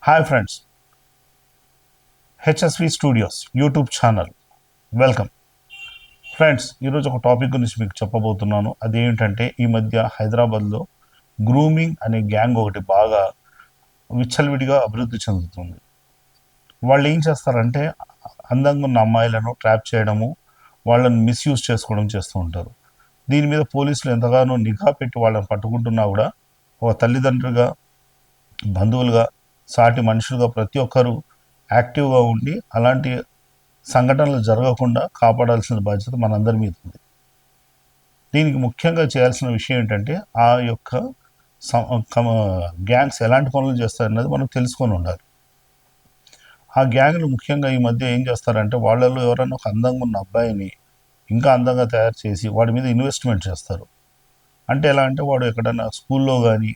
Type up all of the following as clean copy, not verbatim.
Hi friends, HSV studios YouTube channel welcome. Friends, ఈరోజు ఒక topic గురించి మీకు చెప్పబోతున్నాను. అదేంటంటే, ఈ మధ్య హైదరాబాద్లో గ్రూమింగ్ అనే గ్యాంగ్ ఒకటి బాగా విచ్చలవిడిగా అభివృద్ధి చెందుతుంది. వాళ్ళు ఏం చేస్తారంటే, అందంగా ఉన్న అమ్మాయిలను ట్రాప్ చేయడము, వాళ్ళని మిస్యూజ్ చేసుకోవడం చేస్తూ ఉంటారు. దీని మీద పోలీసులు ఎంతగానో నిఘా పెట్టి వాళ్ళని పట్టుకుంటున్నా కూడా ఒక తల్లిదండ్రులుగా, బంధువులుగా, సాటి మనుషులుగా ప్రతి ఒక్కరూ యాక్టివ్గా ఉండి అలాంటి సంఘటనలు జరగకుండా కాపాడాల్సిన బాధ్యత మనందరి మీద ఉంది. దీనికి ముఖ్యంగా చేయాల్సిన విషయం ఏంటంటే, ఆ యొక్క గ్యాంగ్స్ ఎలాంటి పనులు చేస్తారన్నది మనం తెలుసుకొని ఉండాలి. ఆ గ్యాంగ్లు ముఖ్యంగా ఈ మధ్య ఏం చేస్తారంటే, వాళ్ళలో ఎవరైనా ఒక అందంగా ఉన్న అబ్బాయిని ఇంకా అందంగా తయారు చేసి వాడి మీద ఇన్వెస్ట్మెంట్ చేస్తారు. అంటే ఎలా అంటే, వాడు ఎక్కడైనా స్కూల్లో కానీ,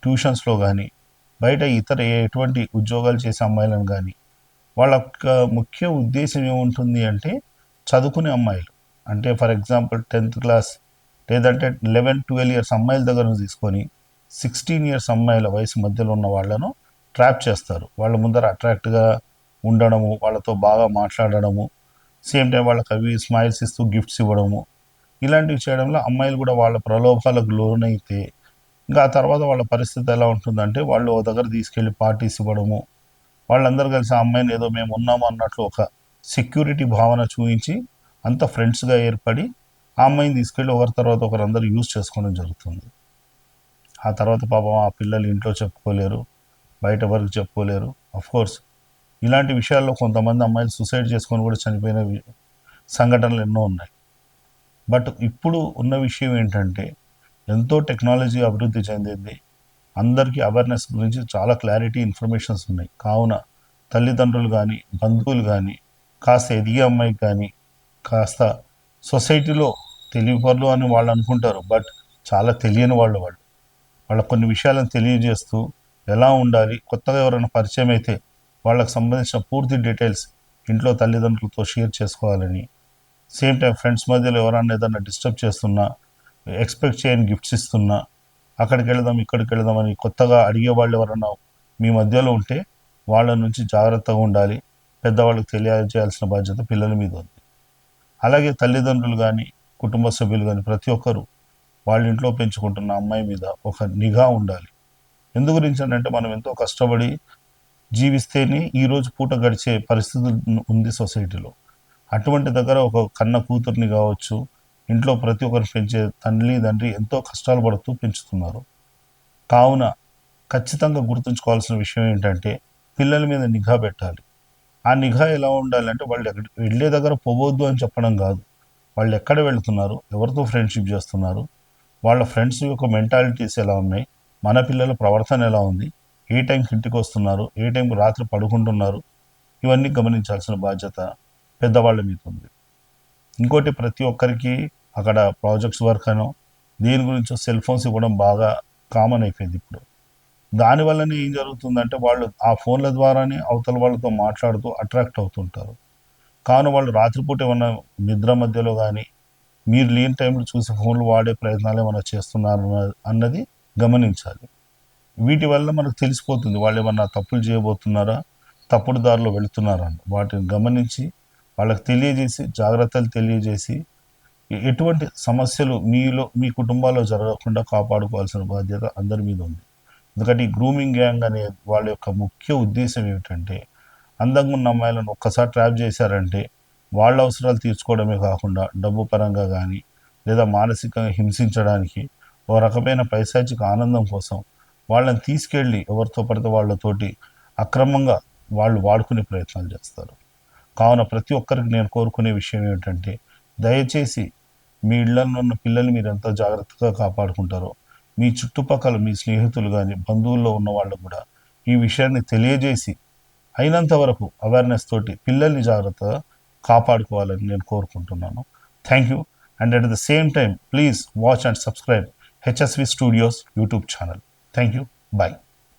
ట్యూషన్స్లో కానీ, బయట ఇతర ఎటువంటి ఉద్యోగాలు చేసే అమ్మాయిలను కానీ, వాళ్ళ యొక్క ముఖ్య ఉద్దేశం ఏముంటుంది అంటే, చదువుకునే అమ్మాయిలు అంటే ఫర్ ఎగ్జాంపుల్ 10th క్లాస్ లేదంటే 11-12 ఇయర్స్ అమ్మాయిల దగ్గర తీసుకొని 16 ఇయర్స్ అమ్మాయిల వయసు మధ్యలో ఉన్న వాళ్ళను ట్రాప్ చేస్తారు. వాళ్ళ ముందర అట్రాక్ట్గా ఉండడము, వాళ్ళతో బాగా మాట్లాడడము, సేమ్ టైం వాళ్ళకి అవి స్మైల్స్ ఇస్తూ గిఫ్ట్స్ ఇవ్వడము, ఇలాంటివి చేయడంలో అమ్మాయిలు కూడా వాళ్ళ ప్రలోభాలకు లోనైతే ఇంకా ఆ తర్వాత వాళ్ళ పరిస్థితి ఎలా ఉంటుందంటే, వాళ్ళు ఓ దగ్గర తీసుకెళ్ళి పార్టీస్ ఇవ్వడము, వాళ్ళందరూ కలిసి ఆ అమ్మాయిని ఏదో మేము ఉన్నాము అన్నట్లు ఒక సెక్యూరిటీ భావన చూపించి అంత ఫ్రెండ్స్గా ఏర్పడి ఆ అమ్మాయిని తీసుకెళ్ళి ఒకరి తర్వాత ఒకరు అందరూ యూజ్ చేసుకోవడం జరుగుతుంది. ఆ తర్వాత పాపం ఆ పిల్లలు ఇంట్లో చెప్పుకోలేరు, బయట వరకు చెప్పుకోలేరు. కోర్స్ ఇలాంటి విషయాల్లో కొంతమంది అమ్మాయిలు సూసైడ్ చేసుకొని కూడా చనిపోయిన సంఘటనలు ఎన్నో ఉన్నాయి. బట్ ఇప్పుడు ఉన్న విషయం ఏంటంటే, ఎంతో టెక్నాలజీ అభివృద్ధి చెందింది, అందరికీ అవేర్నెస్ గురించి చాలా క్లారిటీ ఇన్ఫర్మేషన్స్ ఉన్నాయి. కావున తల్లిదండ్రులు కానీ, బంధువులు కానీ, కాస్త ఎదిగే అమ్మాయికి కానీ, కాస్త సొసైటీలో తెలివిపరులు అని వాళ్ళు అనుకుంటారు, బట్ చాలా తెలియని వాళ్ళకు కొన్ని విషయాలను తెలియజేస్తూ ఎలా ఉండాలి, కొత్తగా ఎవరైనా పరిచయం అయితే వాళ్ళకు సంబంధించిన పూర్తి డీటెయిల్స్ ఇంట్లో తల్లిదండ్రులతో షేర్ చేసుకోవాలని, సేమ్ టైం ఫ్రెండ్స్ మధ్యలో ఎవరైనా ఏదైనా డిస్టర్బ్ చేస్తున్నా, ఎక్స్పెక్ట్ చేయని గిఫ్ట్స్ ఇస్తున్నా, అక్కడికి వెళదాం ఇక్కడికి వెళదాం అని కొత్తగా అడిగే వాళ్ళు ఎవరన్నా మీ మధ్యలో ఉంటే వాళ్ళ నుంచి జాగ్రత్తగా ఉండాలి. పెద్దవాళ్ళకి తెలియజేయాల్సిన బాధ్యత పిల్లల మీద ఉంది. అలాగే తల్లిదండ్రులు కానీ, కుటుంబ సభ్యులు కానీ ప్రతి ఒక్కరూ వాళ్ళ ఇంట్లో పెంచుకుంటున్న అమ్మాయి మీద ఒక నిఘా ఉండాలి. ఎందు గురించి అంటే, మనం ఎంతో కష్టపడి జీవిస్తేనే ఈరోజు పూట గడిచే పరిస్థితి ఉంది సొసైటీలో. అటువంటి దగ్గర ఒక కన్న కూతుర్ని కావచ్చు, ఇంట్లో ప్రతి ఒక్కరు పెంచే తండ్రి ఎంతో కష్టాలు పడుతూ పెంచుతున్నారు. కావున ఖచ్చితంగా గుర్తుంచుకోవాల్సిన విషయం ఏంటంటే, పిల్లల మీద నిఘా పెట్టాలి. ఆ నిఘా ఎలా ఉండాలంటే, వాళ్ళు ఎక్కడికి వెళ్ళే దగ్గర పోవద్దు అని చెప్పడం కాదు, వాళ్ళు ఎక్కడ వెళుతున్నారు, ఎవరితో ఫ్రెండ్షిప్ చేస్తున్నారు, వాళ్ళ ఫ్రెండ్స్ యొక్క మెంటాలిటీస్ ఎలా ఉన్నాయి, మన పిల్లల ప్రవర్తన ఎలా ఉంది, ఏ టైంకి ఇంటికి వస్తున్నారు, ఏ టైంకి రాత్రి పడుకుంటున్నారు, ఇవన్నీ గమనించాల్సిన బాధ్యత పెద్దవాళ్ళ మీద ఉంది. ఇంకోటి, ప్రతి ఒక్కరికి అక్కడ ప్రాజెక్ట్స్ వర్క్ అనో దేని గురించో సెల్ ఫోన్స్ ఇవ్వడం బాగా కామన్ అయిపోయింది ఇప్పుడు. దానివల్లనే ఏం జరుగుతుందంటే, వాళ్ళు ఆ ఫోన్ల ద్వారానే అవతల వాళ్ళతో మాట్లాడుతూ అట్రాక్ట్ అవుతుంటారు. కావున వాళ్ళు రాత్రిపూట ఏమన్నా నిద్ర మధ్యలో కానీ, మీరు లేని టైంలో చూసి ఫోన్లు వాడే ప్రయత్నాలు ఏమైనా చేస్తున్నారు అన్నది గమనించాలి. వీటి వల్ల మనకు తెలిసిపోతుంది వాళ్ళు ఏమన్నా తప్పులు చేయబోతున్నారా, తప్పుడు దారిలో వెళుతున్నారా అని. వాటిని గమనించి వాళ్ళకి తెలియజేసి, జాగ్రత్తలు తెలియజేసి, ఎటువంటి సమస్యలు మీ కుటుంబాల్లో జరగకుండా కాపాడుకోవాల్సిన బాధ్యత అందరి మీద ఉంది. ఎందుకంటే ఈ గ్రూమింగ్ గ్యాంగ్ అనే వాళ్ళ యొక్క ముఖ్య ఉద్దేశం ఏమిటంటే, అందంగా ఉన్న అమ్మాయిలను ఒక్కసారి ట్రాప్ చేశారంటే వాళ్ళ అవసరాలు తీర్చుకోవడమే కాకుండా డబ్బు పరంగా కానీ, లేదా మానసికంగా హింసించడానికి, ఓ రకమైన పైశాచిక ఆనందం కోసం వాళ్ళని తీసుకెళ్ళి ఎవరితో పడితే వాళ్ళతోటి అక్రమంగా వాళ్ళు వాడుకునే ప్రయత్నాలు చేస్తారు. కావున ప్రతి ఒక్కరికి నేను కోరుకునే విషయం ఏమిటంటే, దయచేసి మీ ఇళ్లలో ఉన్న పిల్లల్ని మీరు ఎంత జాగ్రత్తగా కాపాడుకుంటారో, మీ చుట్టుపక్కల మీ స్నేహితులు కానీ, బంధువుల్లో ఉన్న వాళ్ళు కూడా ఈ విషయాన్ని తెలియజేసి అయినంత వరకు అవేర్నెస్ తోటి పిల్లల్ని జాగ్రత్తగా కాపాడుకోవాలని నేను కోరుకుంటున్నాను. Thank you. And at the same time please watch and subscribe HSV studios YouTube channel. Thank you. Bye.